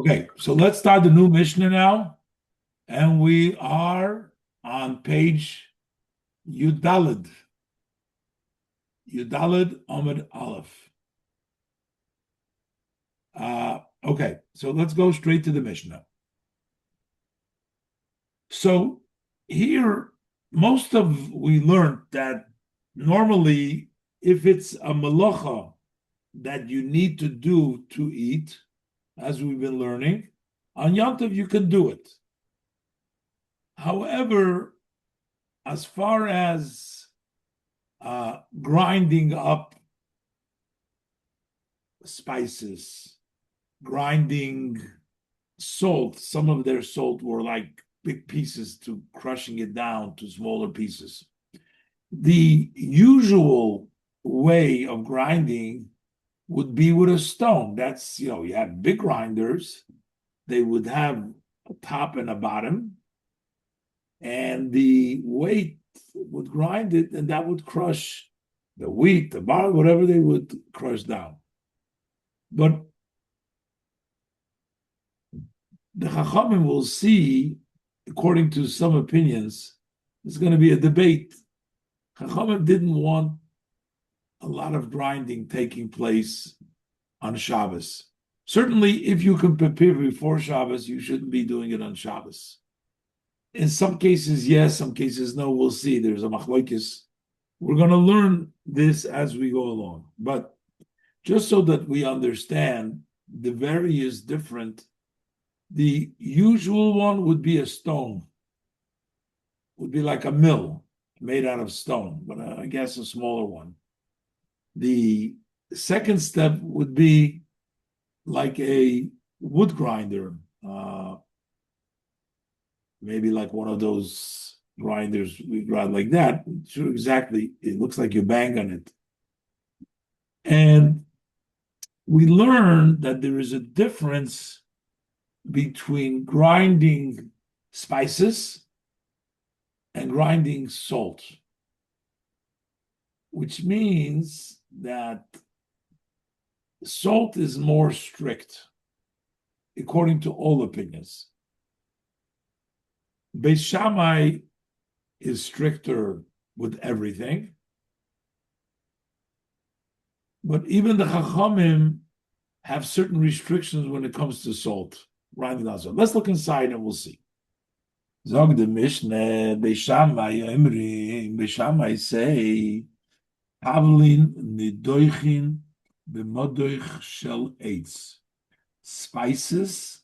Okay, so let's start the new Mishnah now. And we are on page Yudalid. Yudalid Amud Aleph. Okay, so let's go straight to the Mishnah. So here, we learned that normally, if it's a malacha that you need to do to eat, as we've been learning, on Yom Tov you can do it. However, as far as grinding up spices, grinding salt, some of their salt were like big pieces, to crushing it down to smaller pieces. The usual way of grinding would be with a stone. That's, you have big grinders, they would have a top and a bottom, and the weight would grind it, and that would crush the wheat, the barley, whatever they would crush down. But the Chachamim will see, according to some opinions, there's going to be a debate. Chachamim didn't want a lot of grinding taking place on Shabbos. Certainly, if you can prepare before Shabbos, you shouldn't be doing it on Shabbos. In some cases, yes, some cases, no. We'll see. There's a machlokes. We're going to learn this as we go along. But just so that we understand the various different, the usual one would be a stone. Would be like a mill made out of stone, but I guess a smaller one. The second step would be like a wood grinder, maybe like one of those grinders we grind like that. Sure, exactly. It looks like you bang on it. And we learn that there is a difference between grinding spices and grinding salt, which means that salt is more strict, according to all opinions. Beis Shammai is stricter with everything, but even the Chachamim have certain restrictions when it comes to salt. Let's look inside and we'll see. Zog the Mishnah, Beis Shammai say, Pavlin nidoichin b'modoich shel eitz. Spices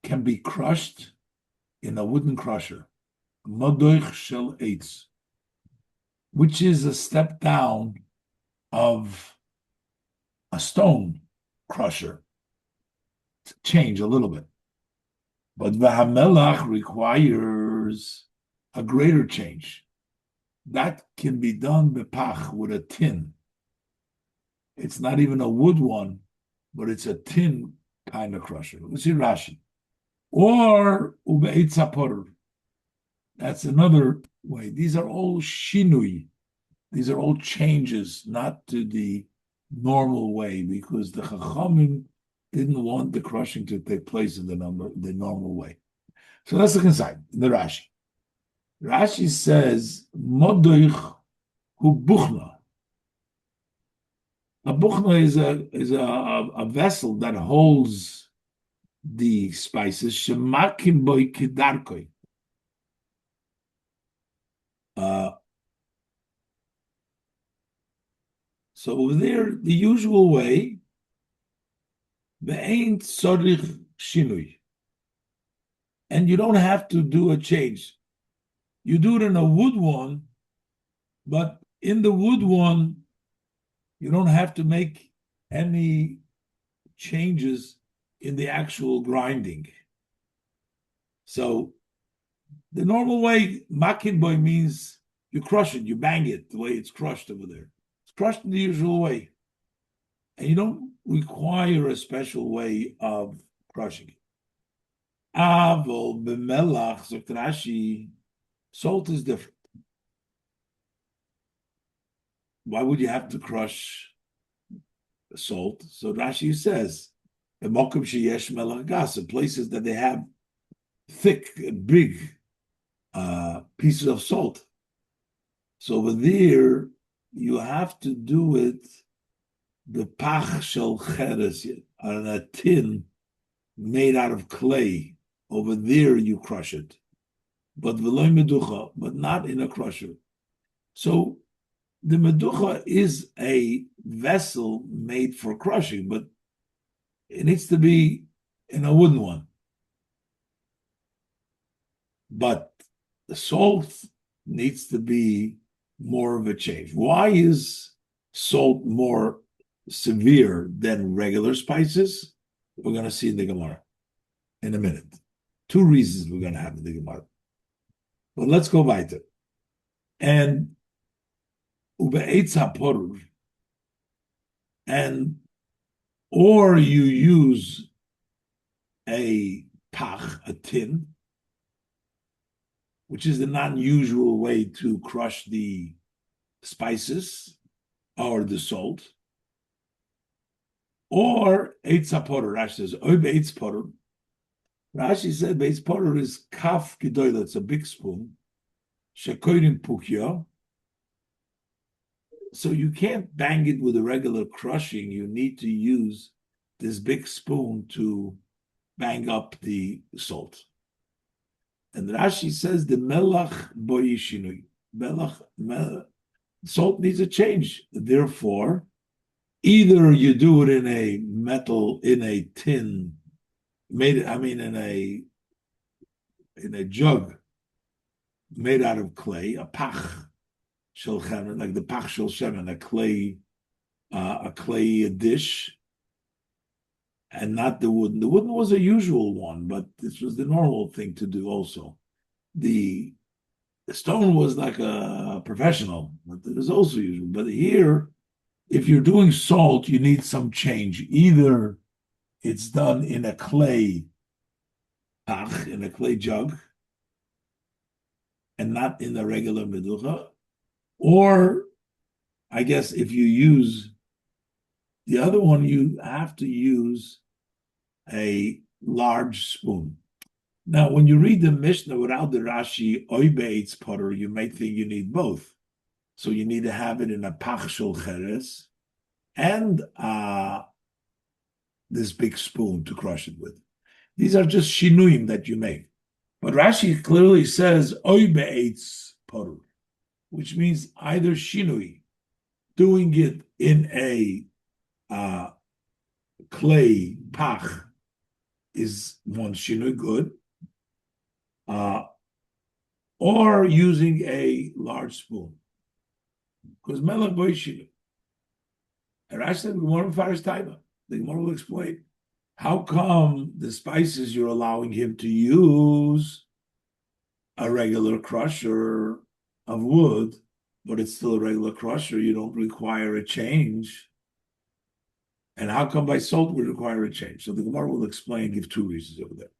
can be crushed in a wooden crusher, modoich shel eitz, which is a step down of a stone crusher. Change a little bit. But v'hamelach requires a greater change. That can be done bepach, with a tin. It's not even a wood one, but it's a tin kind of crusher. Let's see Rashi. Or ubeitza porer. That's another way. These are all shinui. These are all changes, not to the normal way, because the Chachamim didn't want the crushing to take place in the normal way. So let's look inside in the Rashi. Rashi says, Modoich hu buchna. A buchna is a vessel that holds the spices. Shemakim boy kidarkoi. So over there, the usual way, ve'ein tzorich shinui, and you don't have to do a change. You do it in a wood one, but in the wood one, you don't have to make any changes in the actual grinding. So the normal way, makin boy, means you crush it, you bang it the way it's crushed over there. It's crushed in the usual way. And you don't require a special way of crushing it. Avol b'melach, Zok Rashi, salt is different. Why would you have to crush salt? So Rashi says, Mokum sheyesh melach gas, places that they have thick, big pieces of salt. So over there, you have to do it the pach shel cheres on a tin made out of clay. Over there, you crush it, but v'loy meducha, but not in a crusher. So the meducha is a vessel made for crushing, but it needs to be in a wooden one. But the salt needs to be more of a change. Why is salt more severe than regular spices? We're going to see in the Gemara in a minute. Two reasons we're going to have in the Gemara. But let's go weiter. And Beitza porur, and or you use a pach, a tin, which is the non-usual way to crush the spices or the salt, or eitza porur. Rashi says, oy beitz porur. Rashi said beitz porur is kaf gedoyla, it's a big spoon, shekoirim pukya. So you can't bang it with a regular crushing. You need to use this big spoon to bang up the salt. And Rashi says the melach boyishinui. Salt needs a change. Therefore, either you do it in a metal, in a tin, in a jug made out of clay, a pach shel chemen, like the pach shel shemen, a clay dish, and not the wooden. The wooden was a usual one, but this was the normal thing to do also. The stone was like a professional, but it was also usual. But here, if you're doing salt, you need some change. Either it's done in a clay pach, in a clay jug, and not in the regular meducha, or I guess if you use the other one, you have to use a large spoon. Now, when you read the Mishnah without the Rashi, oy beitz porur, you may think you need both. So you need to have it in a pach shel cheres and this big spoon to crush it with. These are just shinuyim that you make. But Rashi clearly says oy beitz porur, which means either shinui, doing it in a clay pach is one shinui good, or using a large spoon. Because melech boy shinui. And Rashi said, the Gemara will explain how come the spices you're allowing him to use a regular crusher of wood, but it's still a regular crusher, you don't require a change. And how come by salt we require a change? So the Gemara will explain, give two reasons over there.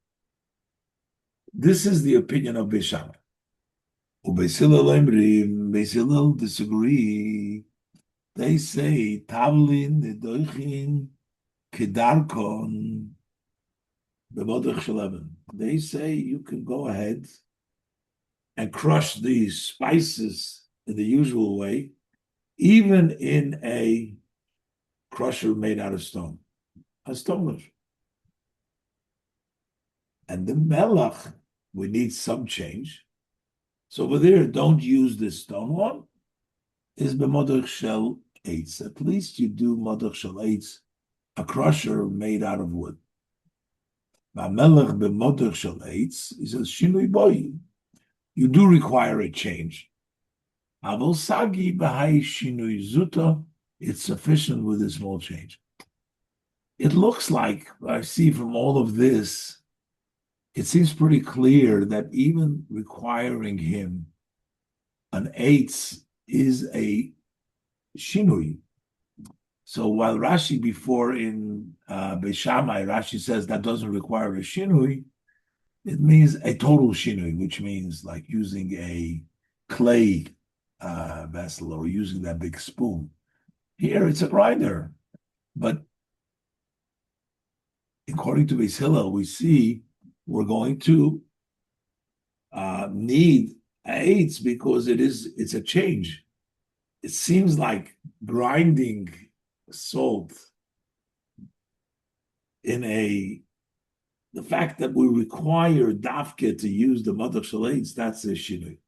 This is the opinion of Beis Shammai. Beis Hillel disagree. They say, Tavlin, Nedoichin, Kedarkon, B'modech Sheleven. They say you can go ahead and crush these spices in the usual way, even in a crusher made out of stone, a stone crusher. And the melach, we need some change. So over there, don't use this stone one. Is b'modech shel eitz. At least you do modech shel eitz, a crusher made out of wood. Melech b'modech shel eitz. He says shinui boy. You do require a change. Avol sagi b'hai shinui zuta. It's sufficient with a small change. It looks like, I see from all of this, it seems pretty clear that even requiring him an eitz is a shinui. So while Rashi before in Beis Shammai, Rashi says that doesn't require a shinui, it means a total shinui, which means like using a clay vessel or using that big spoon. Here it's a grinder, but according to Beis Hillel, we see we're going to need eitz because it's a change. It seems like grinding salt the fact that we require dafke to use the mother shalates, that's a shinui.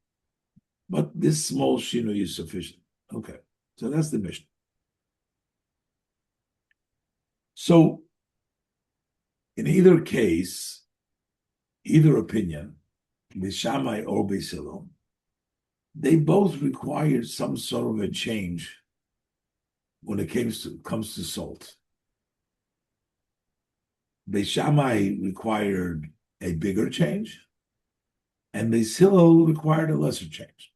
But this small shinui is sufficient. Okay, so that's the mission. So, in either case, either opinion, Beis Shammai or Beis Hillel, they both require some sort of a change when it comes to salt. Beis Shammai required a bigger change, and Beis Hillel required a lesser change.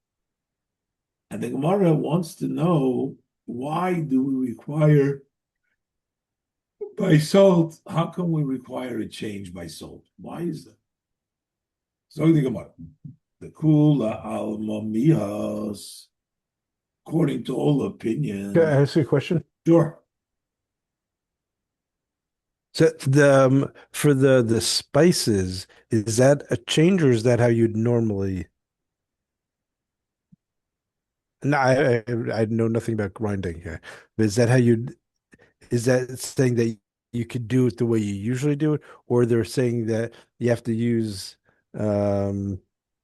And the Gemara wants to know, why do we require by salt? How can we require a change by salt? Why is that? So the Gemara, the kula al mamihas, according to all opinions. Can I ask you a question? Sure. So for the spices, is that a change or is that how you'd normally? No, I know nothing about grinding here, but is that how you'd? Is that saying that you could do it the way you usually do it, or they're saying that you have to use um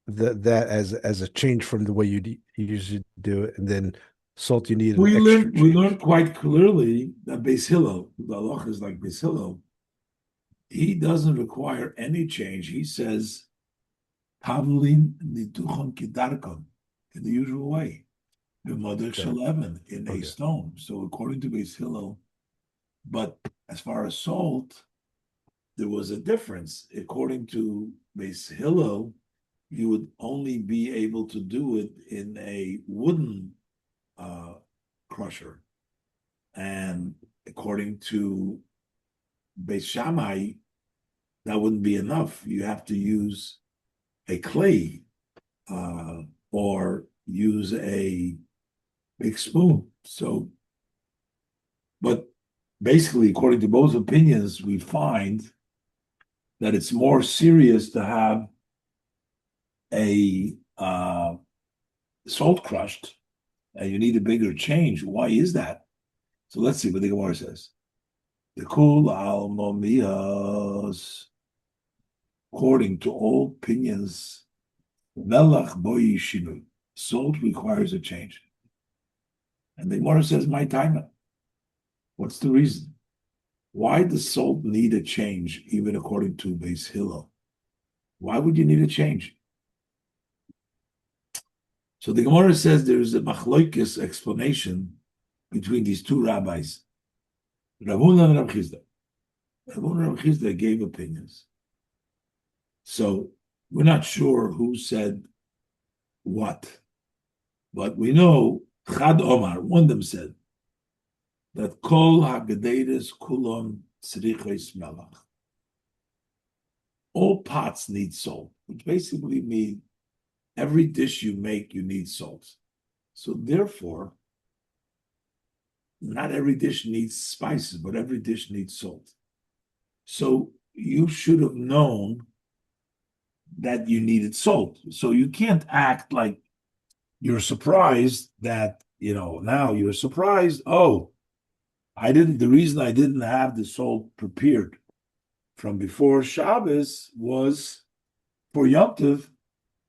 that as a change from the way you usually do it, and then salt you need an extra We change? learned quite clearly that Beis Hillel, the halach is like Beis Hillel, he doesn't require any change. He says, Tavlin nituchon kidarkon, in the usual way. The mother Okay. shaleven, in a Okay. stone. So according to Beis Hillel, but as far as salt, there was a difference. According to Beis Hillel, you would only be able to do it in a wooden crusher. And according to Beis Shammai, that wouldn't be enough. You have to use a clay or use a big spoon. So, but basically, according to both opinions, we find that it's more serious to have a salt crushed, and you need a bigger change. Why is that? So let's see what the Gemara says. The kul al momiyas, according to all opinions, melach boy shinu, salt requires a change. And the Gemara says, my time. What's the reason? Why does salt need a change, even according to Beis Hillel? Why would you need a change? So the Gemara says there is a machloikis explanation between these two rabbis, Rav Huna and Rav Chizda. Rav Huna and Rav Chizda gave opinions. So we're not sure who said what, but we know Chad Omar, one of them said that Kol HaGedeiros Kulon Tzrichos Melach. All pots need salt, which basically means every dish you make, you need salt. So therefore, not every dish needs spices, but every dish needs salt. So you should have known that you needed salt. So you can't act like you're surprised that, now you're surprised. Oh, the reason I didn't have the salt prepared from before Shabbos was for Yom Tov.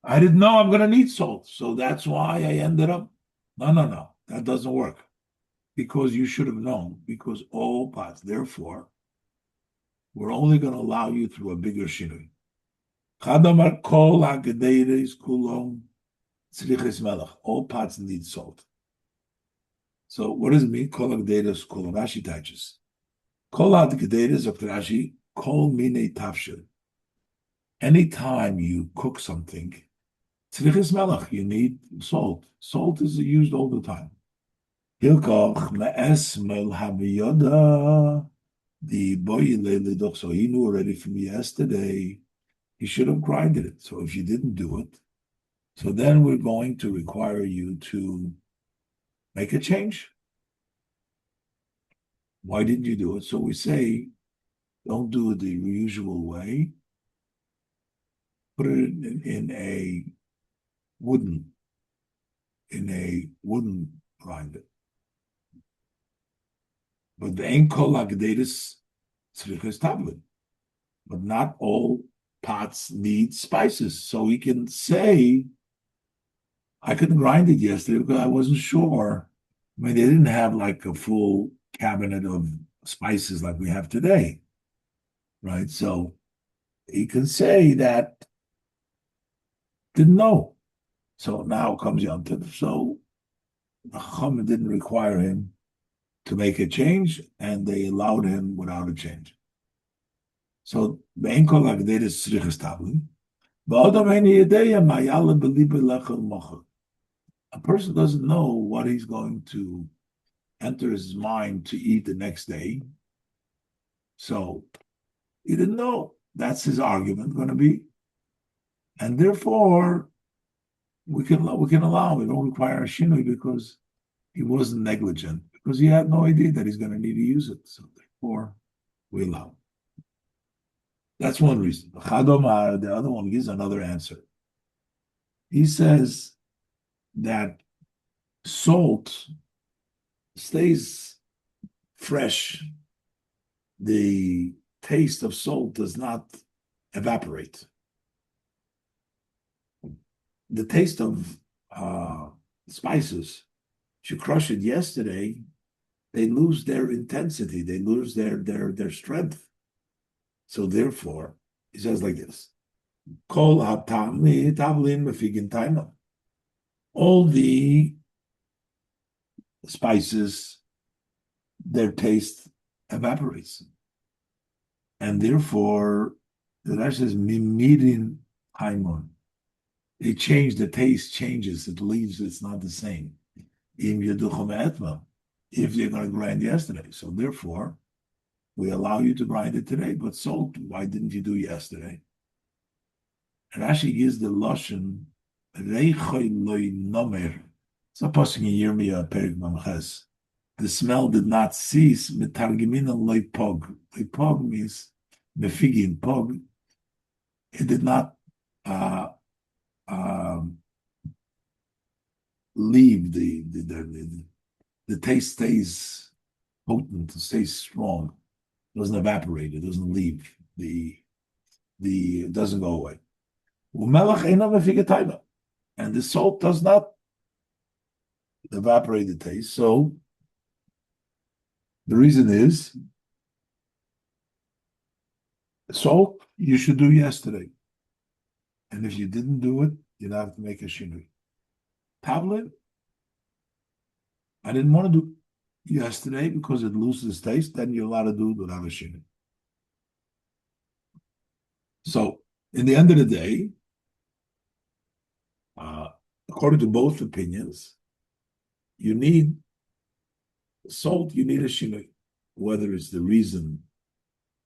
I didn't know I'm going to need salt. So that's why I ended up. No. That doesn't work. Because you should have known. Because all pots. Therefore, we're only going to allow you through a bigger shinui. Chadamar kol hagedeiros kulon tzrichos melach. All pots need salt. So what does it mean? Kol hagedeiros kulon. Rashi teaches. Kol hagedeiros of Rashi, kol mine tafshil. Anytime you cook something, tzrichos melach, you need salt. Salt is used all the time. Hilkoch me'es mel habiyoda. The boy ledoch, so he knew already from yesterday. He should have grinded it. So if you didn't do it, so then we're going to require you to make a change. Why didn't you do it? So we say Don't do it the usual way. Put it wooden, in a wooden grinder. But the ain't kol agdedis tzrichas tablet. But not all pots need spices. So he can say, I couldn't grind it yesterday because I wasn't sure. I mean, they didn't have like a full cabinet of spices like we have today, right? So he can say that didn't know. So now comes Yom Tov. So the Chacham didn't require him to make a change, and they allowed him without a change. So be'en kol agdedis tzrichas tablet. A person doesn't know what he's going to enter his mind to eat the next day. So he didn't know. That's his argument going to be. And therefore, we can allow, we don't require a shinui because he wasn't negligent, because he had no idea that he's going to need to use it. So therefore, we allow. That's one reason. The other one gives another answer. He says that salt stays fresh. The taste of salt does not evaporate. The taste of spices, if you crush it yesterday, they lose their intensity, they lose their strength. So therefore, he says like this: Kol hatami tavlin mefigin taima. All the spices, their taste evaporates. And therefore, the Rashi says, mimirin haimon. They change, the taste changes, it leaves, it's not the same. If you're going to grind yesterday. So therefore, we allow you to grind it today, but salt, why didn't you do yesterday? And Rashi gives the Lashon, reichoy loy nomer. It's a passing in Yirmiyah, Perik Mamches. The smell did not cease. Metargimina loy pog. Loy pog means mefigin pog. It did not leave the taste stays potent, it stays strong. It doesn't evaporate. It doesn't leave. It doesn't go away. And the salt does not evaporate the taste. So the reason is salt you should do yesterday. And if you didn't do it, you'd have to make a shinui. Tablet, I didn't want to do yesterday because it loses taste, then you're allowed to do it without a shinui. So in the end of the day, according to both opinions, you need salt, you need a shinui, whether it's the reason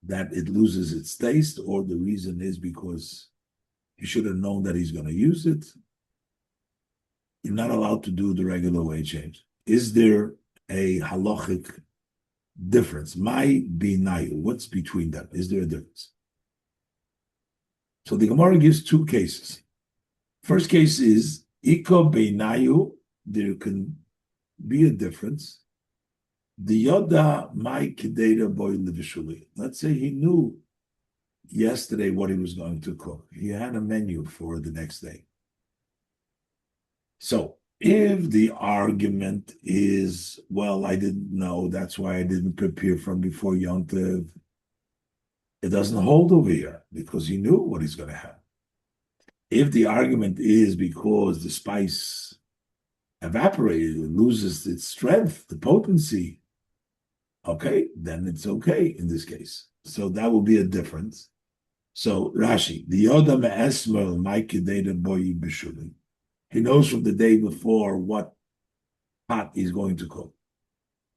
that it loses its taste or the reason is because you should have known that he's going to use it. You're not allowed to do the regular way change. Is there a halachic difference? My binayu, what's between them? Is there a difference? So the Gemara gives two cases. First case is iko beinayu, there can be a difference. The yoda my kedera boy livishuli. Let's say he knew yesterday what he was going to cook. He had a menu for the next day. So if the argument is, well, I didn't know, that's why I didn't prepare from before Yom Tov, it doesn't hold over here because he knew what he's going to have. If the argument is because the spice evaporated, it loses its strength, the potency, okay, then it's okay in this case. So that will be a difference. So Rashi, the Yoda me'esmer ma'ikideda boyi b'shuli. He knows from the day before what pot he's going to cook.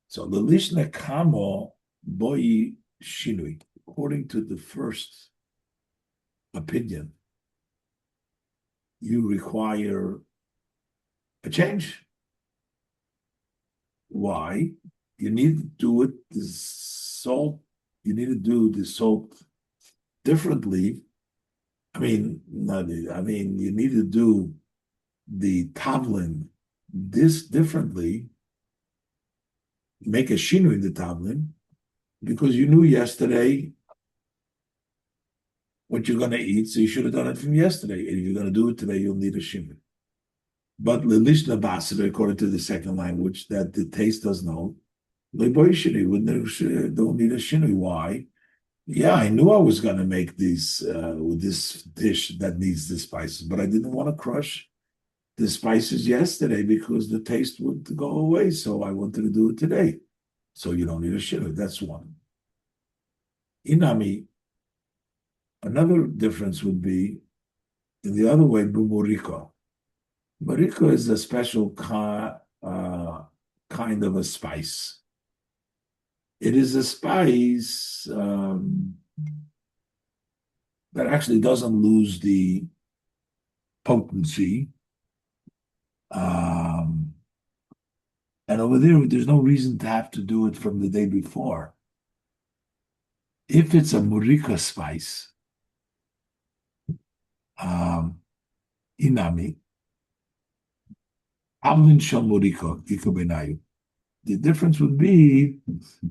So the lishna kamo boyi shinui, according to the first opinion, you require a change. Why? You need to do it. The salt you need to do the salt differently. You need to do the tavlin this differently, make a shinu in the tavlin, because you knew yesterday what you're going to eat, so you should have done it from yesterday. And if you're going to do it today, you'll need a shinu. But lelishna basra, according to the second language, that the taste doesn't hold, don't need a shinu. Why? Yeah, I knew I was going to make these with this dish that needs the spices, but I didn't want to crush the spices yesterday because the taste would go away. So I wanted to do it today. So you don't need a shinu. That's one. Inami, another difference would be in the other way, bumuriko. Muriko is a special kind of a spice. It is a spice that actually doesn't lose the potency. And over there's no reason to have to do it from the day before. If it's a murika spice, inami, avlin shel muriko, ikobenayu. The difference would be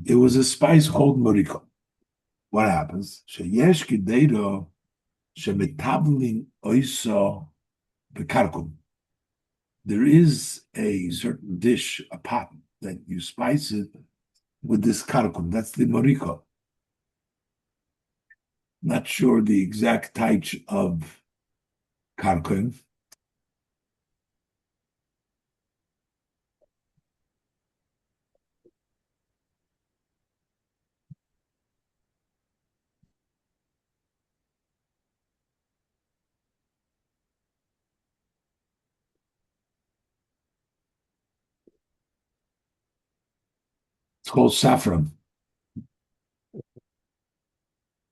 it was a spice called muriko. What happens? Sheyesh kideiro shemetavlin oiso bekarkum. There is a certain dish, a pot, that you spice it with this karkum. That's the moriko. Not sure the exact type of karkum. It's called saffron.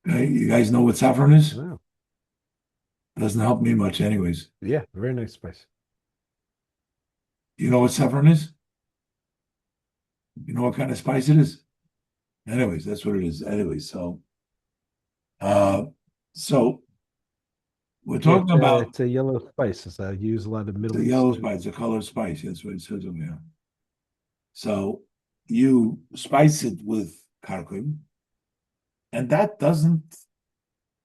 Okay, you guys know what saffron is? Wow. Doesn't help me much anyways. Yeah, very nice spice. You know what saffron is? You know what kind of spice it is? Anyways, that's what it is. Anyways, so we're talking about it's a yellow spice. It's, I use a lot of Middle the East. yellow spice, the color spice. That's what it says over here. So you spice it with karkum, and that doesn't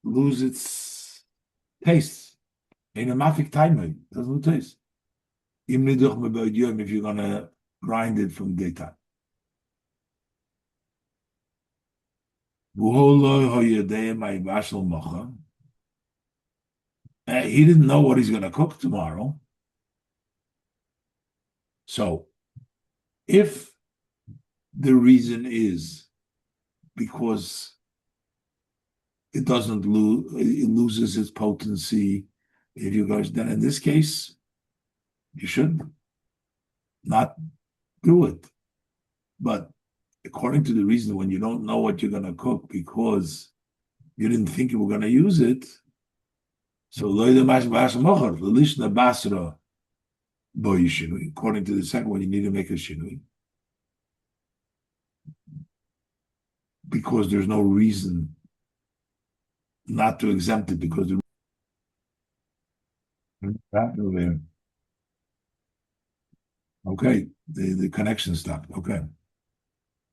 lose its taste. In a mafik time, doesn't lose taste. If you're gonna grind it from daytime. He didn't know what he's gonna cook tomorrow. So if the reason is because it doesn't lose, it loses its potency. If you guys, then in this case, you should not do it. But according to the reason, when you don't know what you're going to cook because you didn't think you were going to use it, so according to the second one, you need to make a shinui. Because there's no reason not to exempt it because okay, the connection stopped. Okay.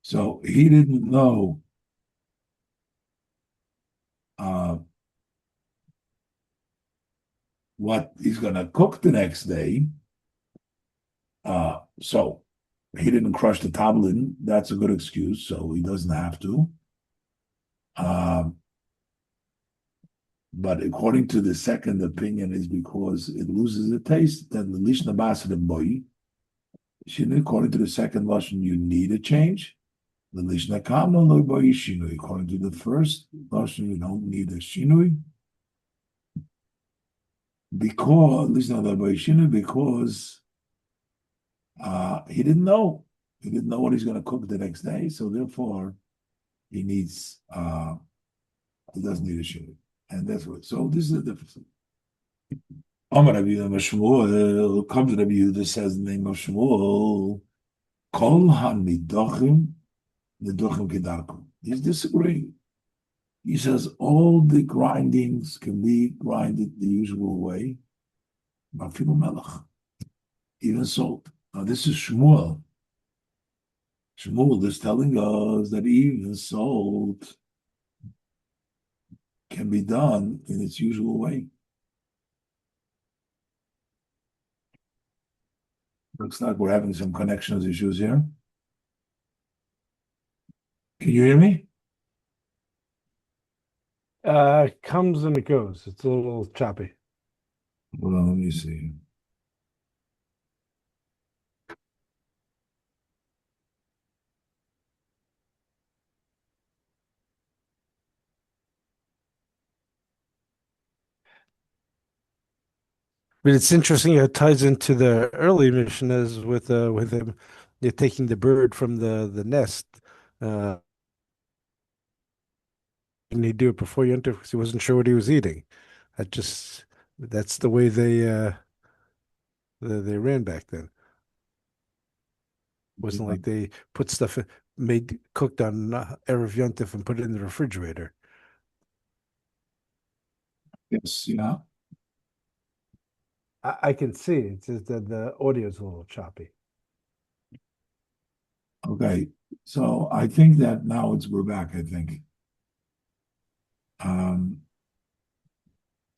So he didn't know what he's gonna cook the next day. So he didn't crush the tablin. That's a good excuse, so he doesn't have to. But according to the second opinion, is because it loses the taste. Then the lishna basra boy. According to the second lashon, you need a change. The lishna kama lo boy shinui. According to the first lashon, you don't need a shinui. Because lishna lo boy shinui, because he didn't know. He didn't know what he's going to cook the next day, so therefore he needs. He doesn't need a shinui. And that's what. So this is the difference. Amar Rabbi Shmuel comes to Rabbi Yehuda, says the name of Shmuel. Kol hanidochim nidochim kedarkum. He's disagreeing. He says all the grindings can be grinded the usual way. Mafilu melech, even salt. Now this is Shmuel. Shmuel is telling us that even salt can be done in its usual way. Looks like we're having some connections issues here. Can you hear me? It comes and it goes. It's a little choppy. Hold on, let me see. But it's interesting. It ties into the early Mishnahs with him taking the bird from the nest. Uh, and he'd do it before Yom Tov because he wasn't sure what he was eating. That's the way they ran back then. It wasn't like they put stuff made cooked on Erev Yom Tov and put it in the refrigerator. Yes, yeah. I can see it's just that the audio is a little choppy. Okay. So I think that now we're back, I think. Um,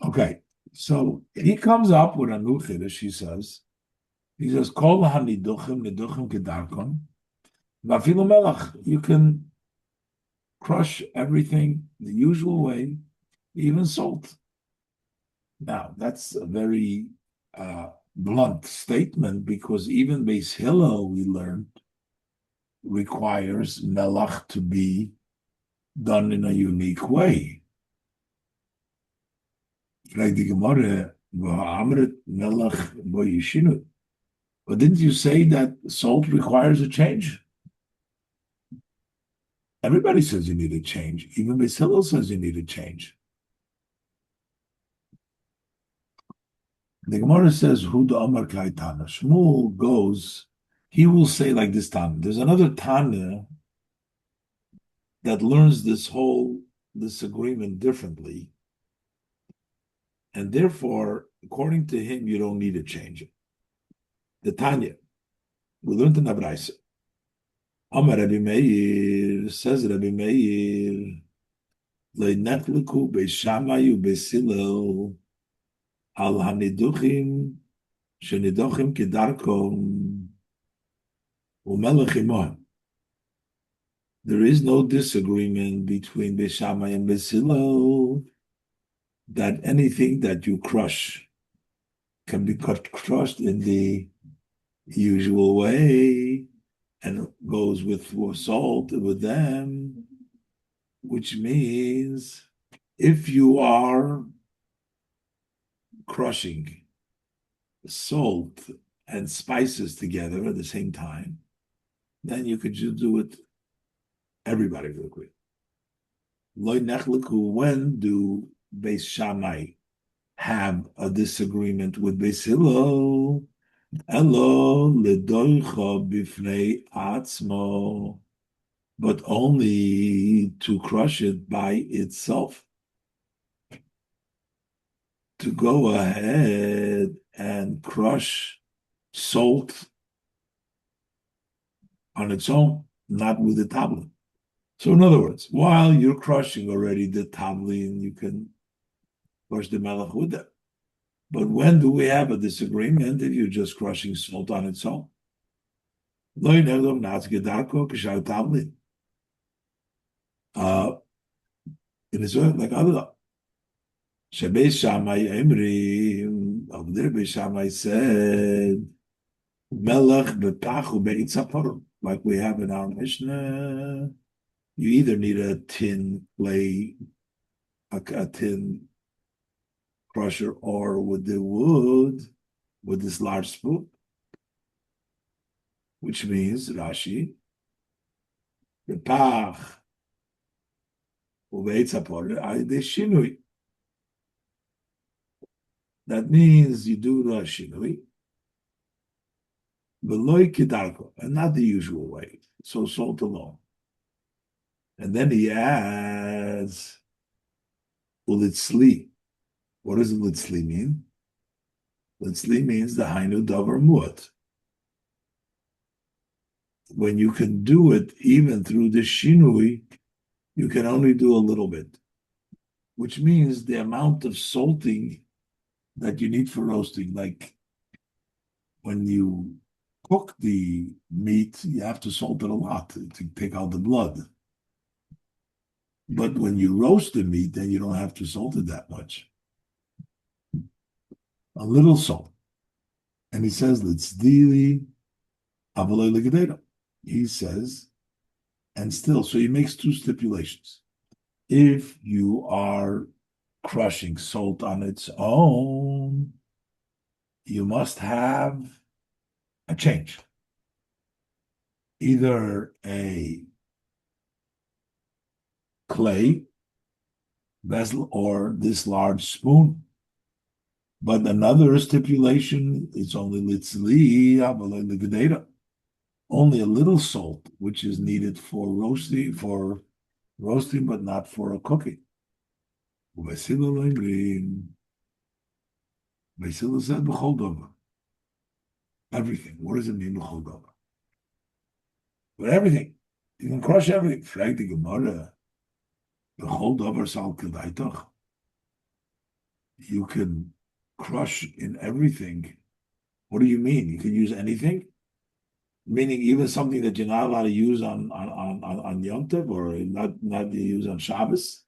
okay. So he comes up with a new chiddush, he says, Kol haniduchim niduchim kedarkon, vafilu melach. You can crush everything the usual way, even salt. Now, that's a very blunt statement because even Beis Hillel, we learned, requires melach to be done in a unique way. Like the Gemara, melach bo. But didn't you say that salt requires a change? Everybody says you need a change. Even Beis Hillel says you need a change. The Gemara says, Huda Amar Kai Tana. Shmuel goes, he will say like this Tana. There's another Tana that learns this whole disagreement differently. And therefore, according to him, you don't need to change it. The Tanya, we learned in Abraisa. Amar Rabbi Meir, says Rabbi Meir, Leinetliku Beishamayu Beisilel al Haniduchim Shenidochim Kedarkom Umelech Imon. There is no disagreement between Beishamai and Beisilel that anything that you crush can be crushed in the usual way and goes with salt with them, which means if you are crushing salt and spices together at the same time, then you could just do it. Everybody will agree. Loy nechleku, when do Beis Shammai have a disagreement with Beis Hillel? Elo ledoicha bifnei atzmo, but only to crush it by itself. To go ahead and crush salt on its own, not with the tablet. So in other words, while you're crushing already the tablin, you can crush the melech with that. But when do we have a disagreement if you're just crushing salt on its own? In Israel, like other Beis Shammai Emri, over there Beis Shammai said, Melech bepachu be'itzapor, like we have in our Mishnah. You either need a tin clay, a tin crusher, or with the wood, with this large spoon, which means Rashi, bepach ube'itzapor ayde shinui. That means you do the shinui, Veloy kedarko, and not the usual way. So salt alone. And then he adds, ulitzli. What does litzli mean? Litzli means the hainu davar muat. When you can do it even through the shinui, you can only do a little bit, which means the amount of salting that you need for roasting. Like when you cook the meat, you have to salt it a lot to take out the blood. But when you roast the meat, then you don't have to salt it that much. A little salt. And he says, let's dili avaloi legadera. He says, and still, so he makes two stipulations. If you are crushing salt on its own, you must have a change. Either a clay vessel or this large spoon. But another stipulation is only litzli, only a little salt, which is needed for roasting, but not for cooking. Basila said b'chol everything. What does it mean b'chol davar? But everything. You can crush everything. Frag the Gemara. B'chol davar sal kedaitach. You can crush in everything. What do you mean? You can use anything? Meaning even something that you're not allowed to use on Yom Tov or not to use on Shabbos?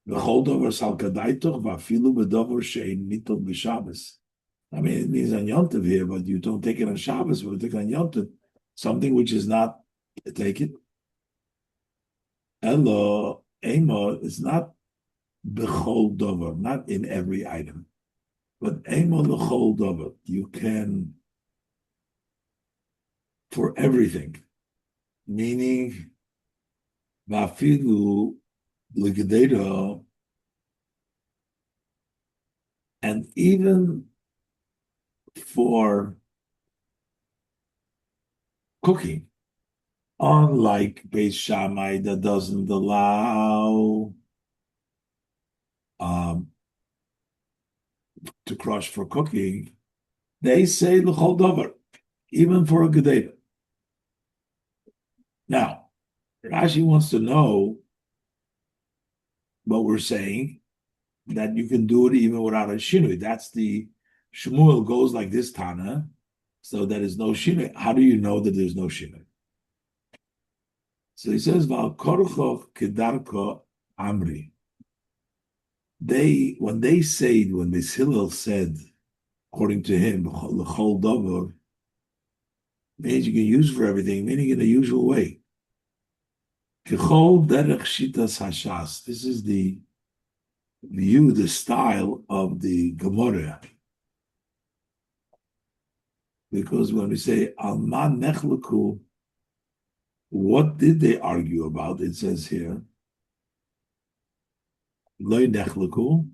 B'chol davar sal kedaitach v'afilu b'davar she'ein nitol b'Shabbos. I mean, it means on Yom Tov here, but you don't take it on Shabbos, but you take it on Yom Tov. Something which is not taken. Elo, emo, it's not b'chol davar, not in every item. But emo l'chol davar, you can, for everything. Meaning, v'afilu l'gedera, and even for cooking, unlike Beis Shammai that doesn't allow to crush for cooking, they say l'chol davar, even for a gedera. Now, Rashi wants to know what we're saying, that you can do it even without a shinui. That's the Shmuel goes like this, Tana, so there is no shinui. How do you know that there's no shinui? So he says, "Val korcho kedarko amri." When the Hillel said, according to him, l'chol davar, means you can use for everything, meaning in the usual way. Kechol derech shitas hashas. This is the view, the style of the Gemara. Because when we say alma nechleku, what did they argue about? It says here, loy nechleku,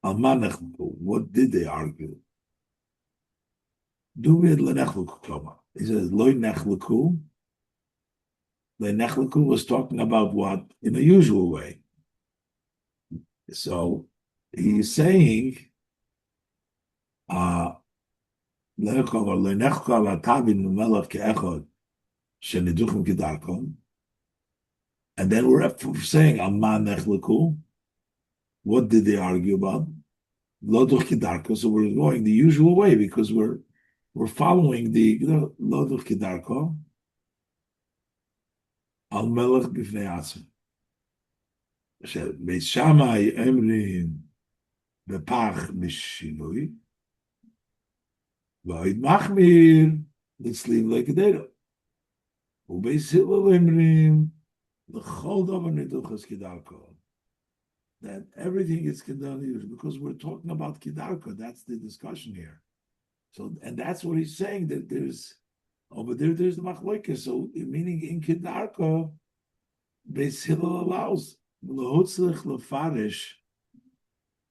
alma nechleku. What did they argue? Duvid lenechleku kama. He says loy nechleku. The nechleku was talking about what in a usual way. So he's saying, and then we're saying, what did they argue about? So we're going the usual way because we're following the Loduch Kidarko al Melech Bifnei Atzim. Beis Shammai Emrin Bepach Mishinui V'Oid Machmir Litzliv Lekedero Ubeis Hillel Emrim L'chol Davar Niduchas Kidarko. That everything is Kedarko because we're talking about Kidarko. That's the discussion here. So, and that's what he's saying, that there's over there's the Machlokes. So, meaning in Kedarko, Beis Hillel allows L'hotzlich L'farish.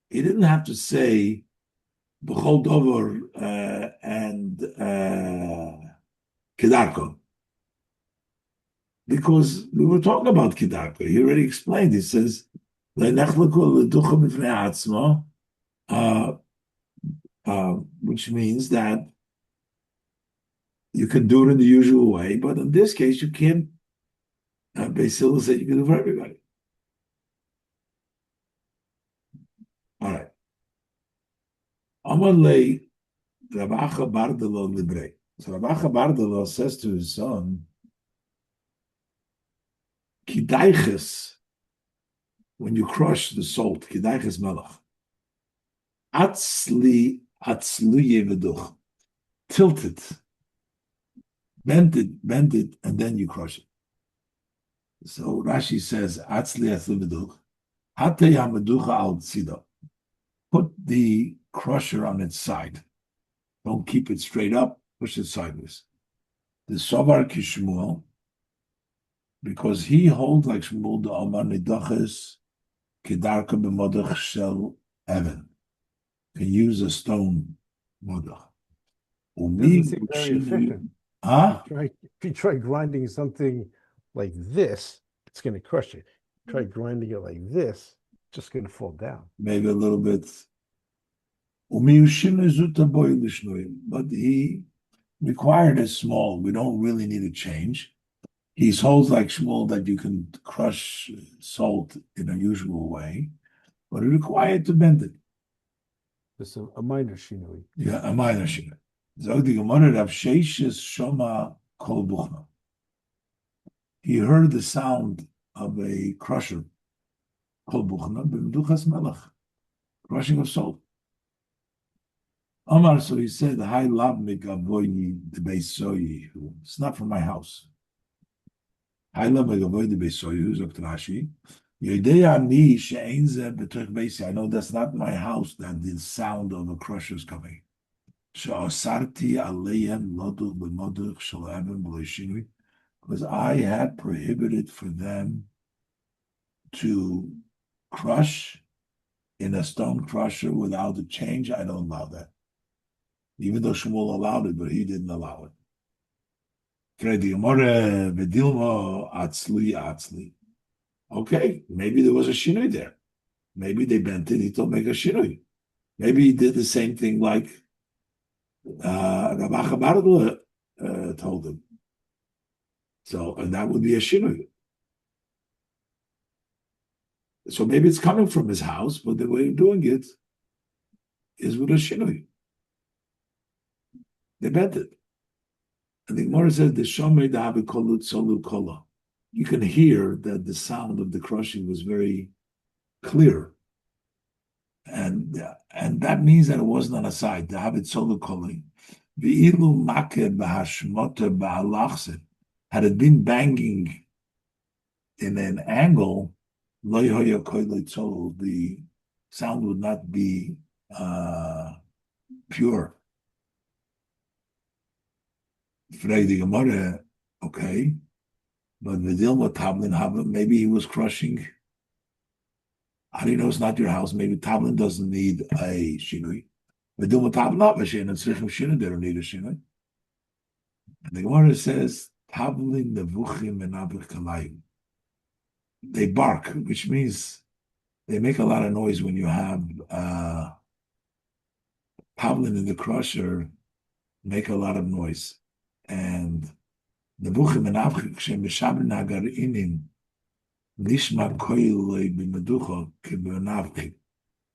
He didn't have to say B'chol Dover and Kedarko. Because we were talking about Kedarka. He already explained. He says, uh, which means that you can do it in the usual way, but in this case, you can't. Basil said you can do it for everybody. All right. Amalei Rabacha Bardalo Libre. So Rabacha Bardalo says to his son, Kidaiches, when you crush the salt, Kidaiches Melach, Atzluye Veduch, tilt it, bend it, and then you crush it. So Rashi says, Atzli Veduch, Hate Hamaducha al Tzido. Put the crusher on its side. Don't keep it straight up, push it sideways. The Sovar Kishmuel, because he holds like Shmuel the Amar Nidaches Kedarka b'modach shel Evan. Can use a stone modach. Doesn't seem very efficient. Huh? If you try grinding something like this, it's going to crush it. Try grinding it like this, it's just going to fall down. Maybe a little bit. But he required it small. We don't really need a change. He holds like Shmuel that you can crush salt in a usual way, but it required to bend it. Just a minor shinui. Yeah, a minor shinui. Zog the Gemara Rav Sheishes Shoma Kol Buchna. He heard the sound of a crusher, Kol Buchna, b'mduchas melech, crushing of salt. Omar, so he said, Hai lavnik avoyni de beisoyi. It's not from my house. Hai lavnik avoyni de beisoyi, Zog Rashi. I know that's not my house that the sound of a crusher is coming. Because I had prohibited for them to crush in a stone crusher without a change. I don't allow that. Even though Shmuel allowed it, but he didn't allow it. Okay, maybe there was a shinui there. Maybe they bent it, he told make a shinui. Maybe he did the same thing like Rabbi Chaim Wolosow told him. So, and that would be a shinui. So maybe it's coming from his house, but the way of doing it is with a shinui. They bent it. And the Gemara says, the Shomei Dahavi Kolut Solu Kola. You can hear that the sound of the crushing was very clear. And that means that it wasn't on a side. Dahavi Solu Kola. V'ilu Makeh B'Hashmota B'Halachset. Had it been banging in an angle, the sound would not be pure. Okay, but maybe he was crushing. How do you know it's not your house? Maybe Tablin doesn't need a shinui. They don't need a shinui. And the Gemara says, Tablin nevuchim menabich kalayim. They bark, which means they make a lot of noise when you have Tablin in the crusher, make a lot of noise. And the buchim and avchik shem b'shabin hagar inim nishma koilei b'meducha k'benavchik.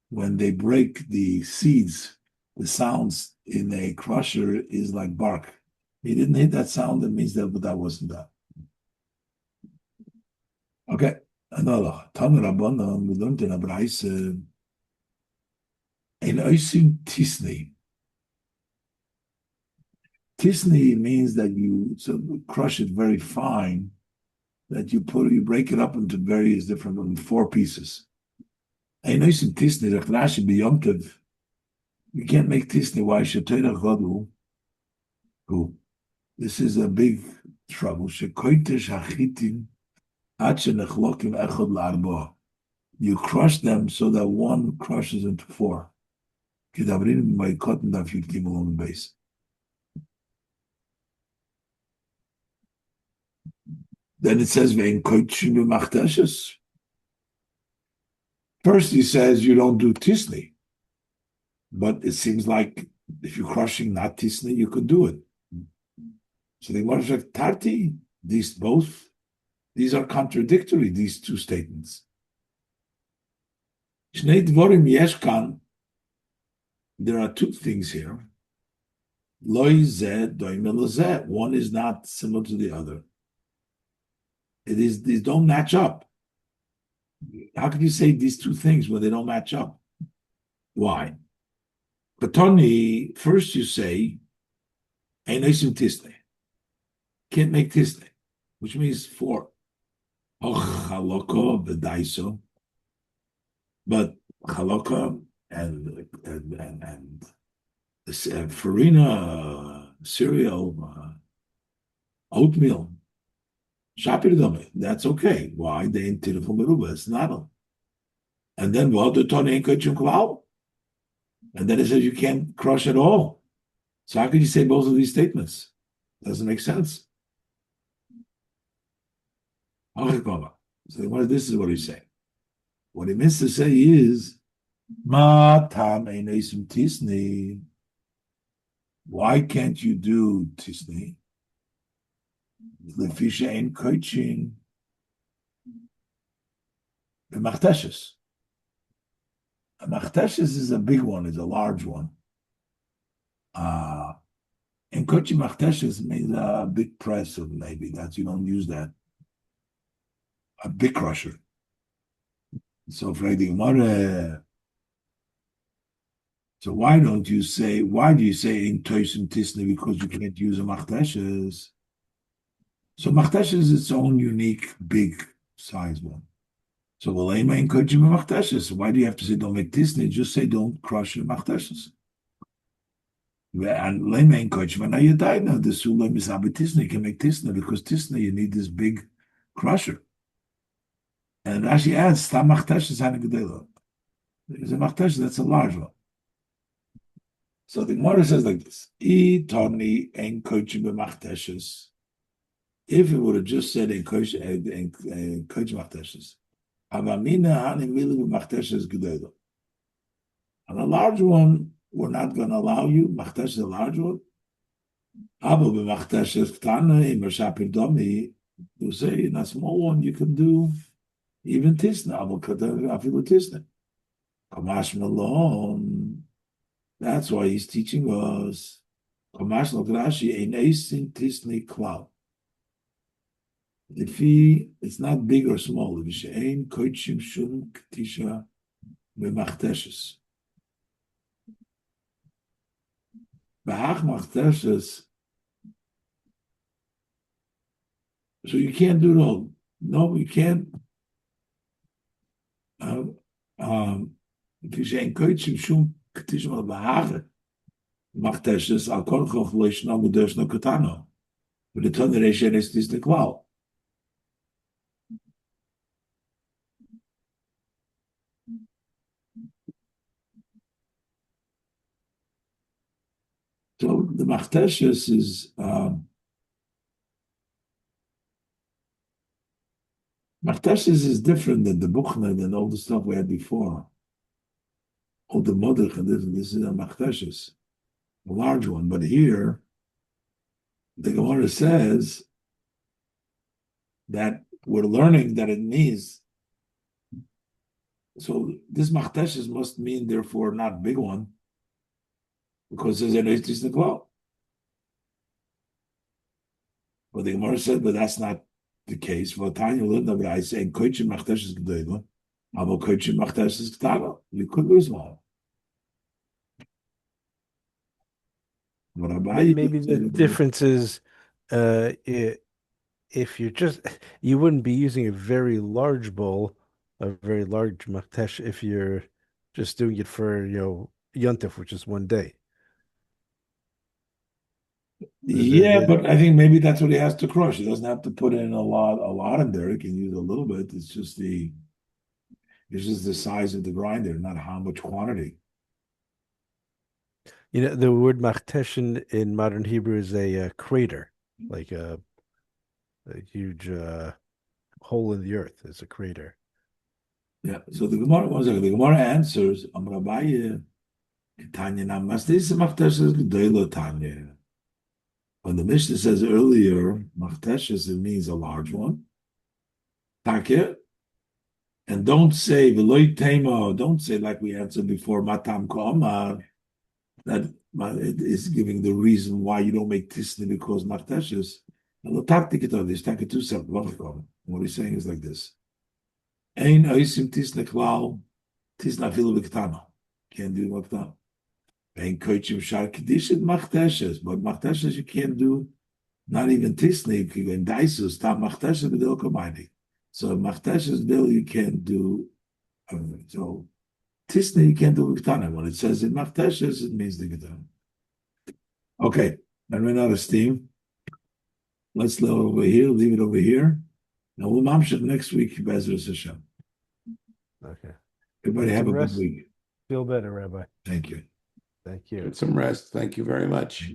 When they break the seeds, the sounds in a crusher is like bark. He didn't hit that sound. That means that wasn't that. Okay, another. Talmud Rabbanan, we learned in Abraisa, in oisim tisni. Tisni means that you crush it very fine, that you break it up into various different 4 pieces. In oisim tisni, Rashi b'yomtev, you can't make tisni. Why? Shetera chodu. Who? This is a big trouble. Shekoitesh hachitim. You crush them so that one crushes into 4. Then it says vein koichim b'machteshes. First, he says you don't do tisni, but it seems like if you're crushing not tisni, you could do it. So the Gemara says, Tarti, these are contradictory, these two statements. Shnei dvorim yeshkan, there are two things here. Loi zeh doime lezeh. One is not similar to the other. These don't match up. How can you say these two things when they don't match up? Why? Katoni, first you say, Einesim tisne. Can't make tisne, which means four. Chaloko v'daiso. But chaloko and farina, cereal, oatmeal, shapir, that's okay. Why? They ain't tirufum meruba, it's not. And then v'odotoni ain't kochim kval. And then it says you can't crush at all. So how can you say both of these statements? Doesn't make sense. So this is what he's saying. What he means to say is, Ma tam einesim tisni. Why can't you do tisni? Lefisha ein koichin b'machteshes. A machteshes is a big one, is a large one. And kochi machteshes means a big press, or maybe that you don't use that. A big crusher. So for the Gemara, so why do you say in toisim tisne because you can't use a machteshes? So machteshes is its own unique big size one. So why do you have to say don't make tisne? Just say don't crush your machteshes. And lemain coach when you die now the sulam is tisne, you can make tisne because tisne you need this big crusher. And Rashi adds tam machteshes hanegedela. There's a machteshes that's a large one. So the Gemara says like this: I tani en coaching b'machteshes. If it would have just said en coach machteshes. Avamina hanimili b'machteshes gedela. On a large one, we're not going to allow you. Machtesh is a large one. Abo b'machteshes ktana im shapir domi. You say in a small one you can do even tisna. Abo afilu tisna. Kamash malon. That's why he's teaching us. Kamash Rashi ein eisin tisni klal. If it's not big or small, if ein koichim shum ktisha b'machteshes. B'hach machteshes. So you can't do it all. No, you can't. If you ain't koichim shum ktisha b'hach machteshes al kol choch leishna mudesh no katano. But the ton reishen is this the klal. So the machteshes is machteshes is different than the buchna and all the stuff we had before. All the modich and this is a machteshes, a large one. But here, the Gemara says that we're learning that it means. So this machteshes must mean therefore not big one. Because there's an eitis neklal. But the Gemara said, but that's not the case. For Tanya Linda, but I say, koichim machteshes g'doyla, abo koichim machteshes g'tava. You could lose one. Maybe the difference is, if you wouldn't be using a very large bowl, a very large machtesh, if you're just doing it for, Yontif, which is one day. Yeah, but I think maybe that's what he has to crush. He doesn't have to put in a lot in there. He can use a little bit. It's just the size of the grinder, not how much quantity. The word machtesh in modern Hebrew is a crater, like a a huge hole in the earth. It's a crater. Yeah. So the Gemara, one second, the Gemara answers, Amrabaye, Tanya Namastis Machteshes G'dayla Tanya. When the Mishnah says earlier, Machteshes, it means a large one. Takir. And don't say Veloy Tema, don't say like we answered before, Matam Ko'amar, that it is giving the reason why you don't make Tisni because Machteshes. What he's saying is like this. Ein oisim tisna klal, tisna filu v'ktana. Can't do v'ktana. Ein koichim shar kedishet machteshes, but machteshes you can't do, not even tisna, if you go in daisus, tam machteshes b'dil komayni. So machteshes bill you can't do, so tisna you can't do v'ktana. When it says in machteshes, it means the ketana. Okay, I ran out of steam. Let's leave it over here, leave it over here. Now we'll mamshach next week, Bezras Hashem. Okay. Everybody have a good week. Feel better, Rabbi. Thank you. Thank you. Get some rest. Thank you very much.